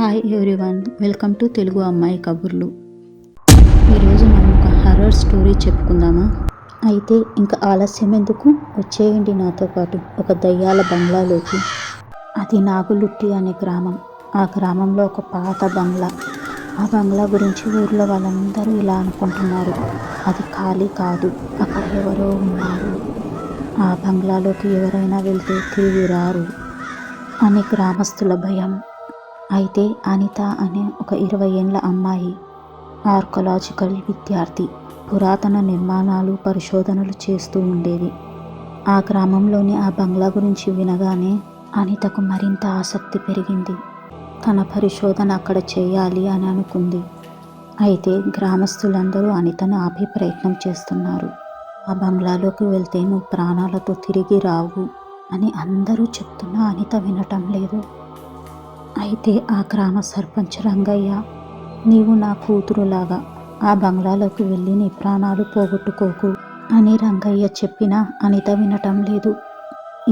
Hi everyone, welcome to Telugu అమ్మాయి కబుర్లు. ఈరోజు మనం ఒక హర్రర్ స్టోరీ చెప్పుకుందామా? అయితే ఇంకా ఆలస్యం ఎందుకు, వచ్చేయండి నాతో పాటు ఒక దయ్యాల బంగ్లాలోకి. అది నాగులుట్టి అనే గ్రామం. ఆ గ్రామంలో ఒక పాత బంగ్లా. ఆ బంగ్లా గురించి ఊర్లో వాళ్ళందరూ ఇలా అనుకుంటున్నారు: అది ఖాళీ కాదు, అక్కడ ఎవరో ఉన్నారు. ఆ బంగ్లాలోకి ఎవరైనా వెళ్తే తిరిగి రారు అని గ్రామస్తుల భయం. అయితే అనిత అనే ఒక 20 ఏళ్ల అమ్మాయి ఆర్కలాజికల్ విద్యార్థి పురాతన నిర్మాణాలు పరిశోధనలు చేస్తూ ఉండేది. ఆ గ్రామంలోని ఆ బంగ్లా గురించి వినగానే అనితకు మరింత ఆసక్తి పెరిగింది. తన పరిశోధన అక్కడ చేయాలి అని అనుకుంది. అయితే గ్రామస్తులందరూ అనితను ఆపే ప్రయత్నం చేస్తున్నారు. ఆ బంగ్లాలోకి వెళ్తే నువ్వు ప్రాణాలతో తిరిగి రావు అని అందరూ చెప్తున్నా అనిత వినటం లేదు. అయితే ఆ గ్రామ సర్పంచ్ రంగయ్య, నీవు నా కూతురులాగా ఆ బంగ్లాలోకి వెళ్ళి నీ ప్రాణాలు పోగొట్టుకోకు అని రంగయ్య చెప్పినా అనిత వినటం లేదు.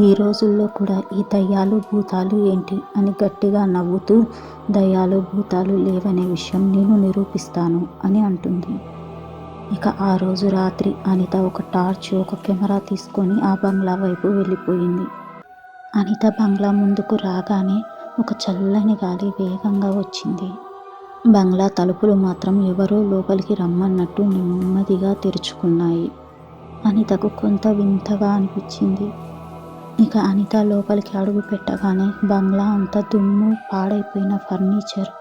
ఈ రోజుల్లో కూడా ఈ దయ్యాలు భూతాలు ఏంటి అని గట్టిగా నవ్వుతూ, దయ్యాలు భూతాలు లేవనే విషయం నేను నిరూపిస్తాను అని అంటుంది. ఇక ఆ రోజు రాత్రి అనిత ఒక టార్చ్ ఒక కెమెరా తీసుకొని ఆ బంగ్లా వైపు వెళ్ళిపోయింది. అనిత బంగ్లా ముందుకు రాగానే ఒక చల్లని గాలి వేగంగా వచ్చింది. బంగ్లా తలుపులు మాత్రం ఎవరో లోపలికి రమ్మన్నట్టు నెమ్మదిగా తెరుచుకున్నాయి. అనితకు కొంత వింతగా అనిపించింది. ఇక అనిత లోపలికి అడుగు పెట్టగానే బంగ్లా అంతా దుమ్ము, పాడైపోయిన ఫర్నిచర్,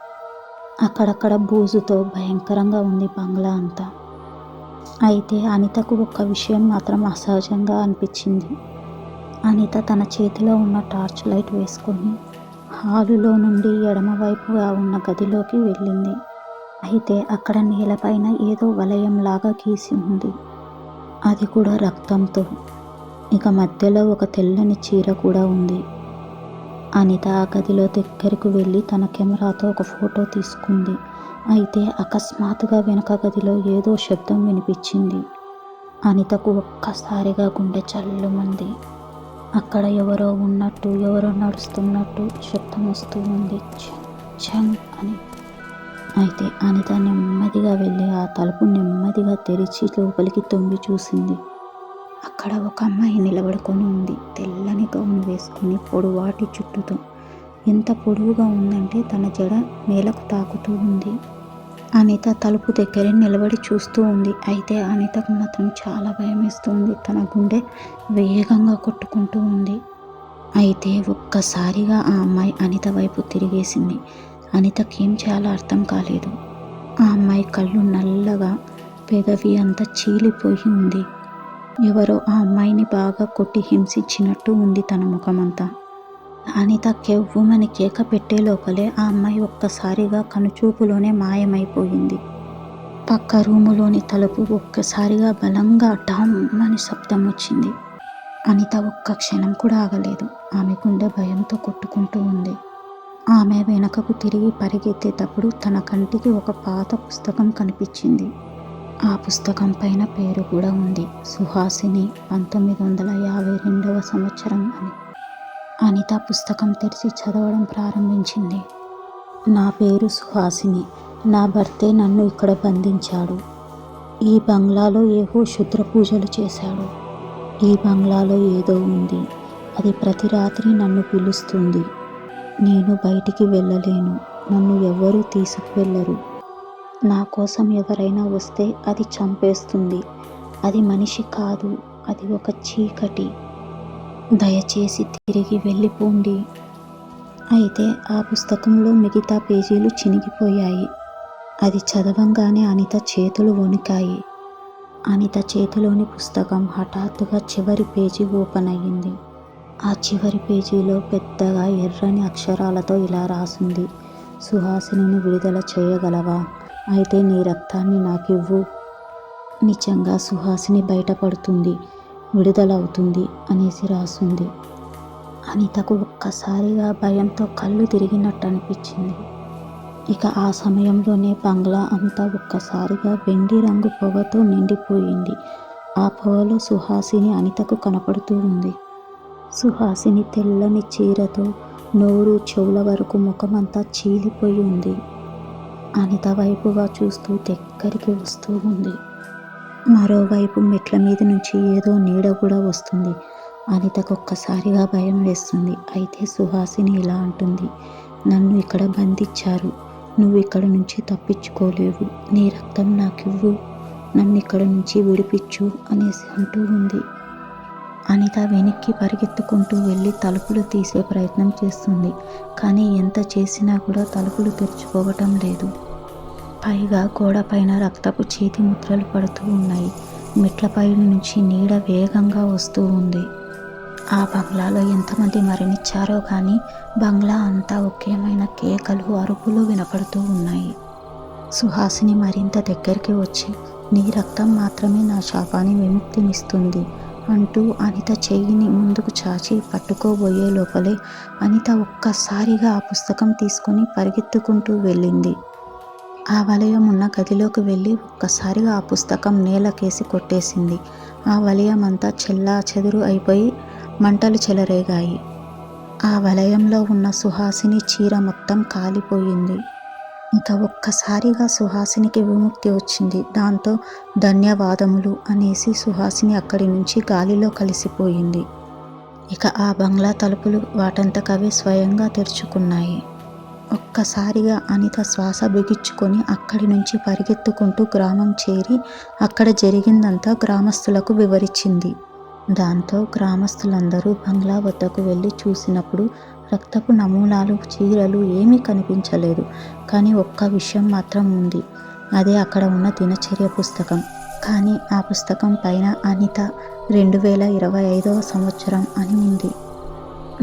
అక్కడక్కడ బూజుతో భయంకరంగా ఉంది బంగ్లా అంతా. అయితే అనితకు ఒక్క విషయం మాత్రం అసహజంగా అనిపించింది. అనిత తన చేతిలో ఉన్న టార్చ్ లైట్ వేసుకొని హాలులో నుండి ఎడమవైపుగా ఉన్న గదిలోకి వెళ్ళింది. అయితే అక్కడ నేలపైన ఏదో వలయంలాగా గీసి ఉంది, అది కూడా రక్తంతో. ఇక మధ్యలో ఒక తెల్లని చీర కూడా ఉంది. అనిత ఆ గదిలో దగ్గరకు వెళ్ళి తన కెమెరాతో ఒక ఫోటో తీసుకుంది. అయితే అకస్మాత్తుగా వెనక గదిలో ఏదో శబ్దం వినిపించింది. అనితకు ఒక్కసారిగా గుండె చల్లుమంది. అక్కడ ఎవరో ఉన్నట్టు, ఎవరో నడుస్తున్నట్టు శబ్దం వస్తూ ఉంది, ఛంగ్ అని. అయితే అనిత నెమ్మదిగా వెళ్ళి ఆ తలుపు నెమ్మదిగా తెరిచి లోపలికి తొంగి చూసింది. అక్కడ ఒక అమ్మాయి నిలబడుకొని ఉంది, తెల్లని గౌను వేసుకొని పొడవాటి జుట్టుతో. ఎంత పొడవుగా ఉందంటే తన జడ నేలకు తాకుతూ ఉంది. అనిత తలుపు దగ్గరే నిలబడి చూస్తూ ఉంది. అయితే అనితకు మాత్రం చాలా భయం వేస్తుంది. తన గుండె వేగంగా కొట్టుకుంటూ ఉంది. అయితే ఒక్కసారిగా ఆ అమ్మాయి అనిత వైపు తిరిగేసింది. అనితకేం చేయాలో అర్థం కాలేదు. ఆ అమ్మాయి కళ్ళు నల్లగా, పెదవి అంతా చీలిపోయి ఉంది. ఎవరో ఆ అమ్మాయిని బాగా కొట్టి హింసించినట్టు ఉంది తన ముఖమంతా. అనిత కెవ్వుమని కేక పెట్టే లోపలే ఆ అమ్మాయి ఒక్కసారిగా కనుచూపులోనే మాయమైపోయింది. పక్క రూములోని తలుపు ఒక్కసారిగా బలంగా డామ్ అని శబ్దం వచ్చింది. అనిత ఒక్క క్షణం కూడా ఆగలేదు. ఆమె గుండె భయంతో కొట్టుకుంటూ ఉంది. ఆమె వెనకకు తిరిగి పరిగెత్తేటప్పుడు తన కంటికి ఒక పాత పుస్తకం కనిపించింది. ఆ పుస్తకం పైన పేరు కూడా ఉంది, సుహాసిని 1952వ సంవత్సరం అని. అనిత పుస్తకం తెరిచి చదవడం ప్రారంభించింది. నా పేరు సుహాసిని. నా భర్తే నన్ను ఇక్కడ బంధించాడు. ఈ బంగ్లాలో ఏవో క్షుద్ర పూజలు చేశాడు. ఈ బంగ్లాలో ఏదో ఉంది, అది ప్రతి రాత్రి నన్ను పిలుస్తుంది. నేను బయటికి వెళ్ళలేను, నన్ను ఎవ్వరూ తీసుకువెళ్ళరు. నా కోసం ఎవరైనా వస్తే అది చంపేస్తుంది. అది మనిషి కాదు, అది ఒక చీకటి. దయచేసి తిరిగి వెళ్ళిపోండి. అయితే ఆ పుస్తకంలో మిగతా పేజీలు చినిగిపోయాయి. అది చదవంగానే అనిత చేతులు వణికాయి. అనిత చేతిలోని పుస్తకం హఠాత్తుగా చివరి పేజీ ఓపెన్ అయ్యింది. ఆ చివరి పేజీలో పెద్దగా ఎర్రని అక్షరాలతో ఇలా రాసింది: సుహాసినిని విడుదల చేయగలవా? అయితే నీ రక్తాన్ని నాకివ్వు. నిజంగా సుహాసిని బయటపడుతుంది, విడుదలవుతుంది అనేసి రాసింది. అనితకు ఒక్కసారిగా భయంతో కళ్ళు తిరిగినట్టు అనిపించింది. ఇక ఆ సమయంలోనే బంగ్లా అంతా ఒక్కసారిగా వెండి రంగు పొగతో నిండిపోయింది. ఆ పొగలో సుహాసిని అనితకు కనపడుతూ ఉంది. సుహాసిని తెల్లని చీరతో నోరు చెవుల వరకు ముఖమంతా చీలిపోయి ఉంది. అనిత వైపుగా చూస్తూ దగ్గరికి వస్తూ ఉంది. మరోవైపు మెట్ల మీద నుంచి ఏదో నీడ కూడా వస్తుంది. అనితకు ఒక్కసారిగా భయం వేస్తుంది. అయితే సుహాసిని ఇలా అంటుంది, నన్ను ఇక్కడ బంధించారు, నువ్వు ఇక్కడ నుంచి తప్పించుకోలేవు, నీ రక్తం నాకివ్వు, నన్ను ఇక్కడ నుంచి విడిపించు అనేసి అంటూ ఉంది. అనిత వెనక్కి పరిగెత్తుకుంటూ వెళ్ళి తలుపులు తీసే ప్రయత్నం చేస్తుంది. కానీ ఎంత చేసినా కూడా తలుపులు తెరుచుకోవటం లేదు. పైగా గోడ పైన రక్తపు చేతి ముద్రలు పడుతూ ఉన్నాయి. మెట్లపై నుంచి నీడ వేగంగా వస్తూ ఉంది. ఆ బంగ్లాలో ఎంతమంది మరణించారో కానీ బంగ్లా అంతా ఒకేమైన కేకలు, అరుపులు వినపడుతూ ఉన్నాయి. సుహాసిని మరింత దగ్గరికి వచ్చి, నీ రక్తం మాత్రమే నా శాపాన్ని విముక్తినిస్తుంది అంటూ అనిత చెయ్యిని ముందుకు చాచి పట్టుకోబోయే లోపలే అనిత ఒక్కసారిగా ఆ పుస్తకం తీసుకొని పరిగెత్తుకుంటూ వెళ్ళింది. ఆ వలయం ఉన్న గదిలోకి వెళ్ళి ఒక్కసారిగా ఆ పుస్తకం నేలకేసి కొట్టేసింది. ఆ వలయం అంతా చెల్లా చెదురు అయిపోయి మంటలు చెలరేగాయి. ఆ వలయంలో ఉన్న సుహాసిని చీర మొత్తం కాలిపోయింది. ఇక ఒక్కసారిగా సుహాసినికి విముక్తి వచ్చింది. దాంతో ధన్యవాదములు అనేసి సుహాసిని అక్కడి నుంచి గాలిలో కలిసిపోయింది. ఇక ఆ బంగ్లా తలుపులు వాటంతకవే స్వయంగా తెరుచుకున్నాయి. ఒక్కసారిగా అనిత శ్వాస బిగించుకొని అక్కడి నుంచి పరిగెత్తుకుంటూ గ్రామం చేరి అక్కడ జరిగిందంతా గ్రామస్తులకు వివరించింది. దాంతో గ్రామస్తులందరూ బంగ్లా వద్దకు వెళ్ళి చూసినప్పుడు రక్తపు నమూనాలు, చీరలు ఏమీ కనిపించలేదు. కానీ ఒక్క విషయం మాత్రం ఉంది. అదే అక్కడ ఉన్న దినచర్య పుస్తకం. కానీ ఆ పుస్తకం పైన అనిత 2025వ సంవత్సరం అని ఉంది.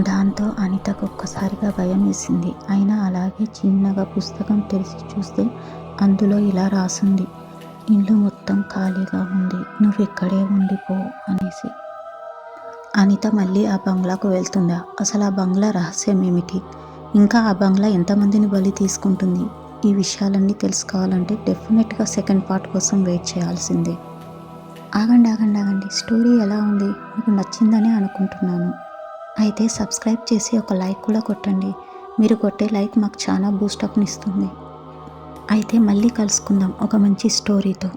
దాంతో అనితకు ఒక్కసారిగా భయం వేసింది. అయినా అలాగే చిన్నగా పుస్తకం తెరిచి చూస్తే అందులో ఇలా రాసింది, ఇల్లు మొత్తం ఖాళీగా ఉంది, నువ్వు ఇక్కడే ఉండిపో అనేసి. అనిత మళ్ళీ ఆ బంగ్లాకు వెళ్తుందా? అసలు ఆ బంగ్లా రహస్యం ఏమిటి? ఇంకా ఆ బంగ్లా ఎంతమందిని బలి తీసుకుంటుంది? ఈ విషయాలన్నీ తెలుసుకోవాలంటే డెఫినెట్గా సెకండ్ పార్ట్ కోసం వెయిట్ చేయాల్సిందే. ఆగండి, స్టోరీ ఎలా ఉంది? మీకు నచ్చిందని అనుకుంటున్నాను. అయితే సబ్స్క్రైబ్ చేసి ఒక లైక్ కూడా కొట్టండి. మీరు కొట్టే లైక్ మాకు చాలా బూస్టప్ని ఇస్తుంది. అయితే మళ్ళీ కలుసుకుందాం ఒక మంచి స్టోరీతో.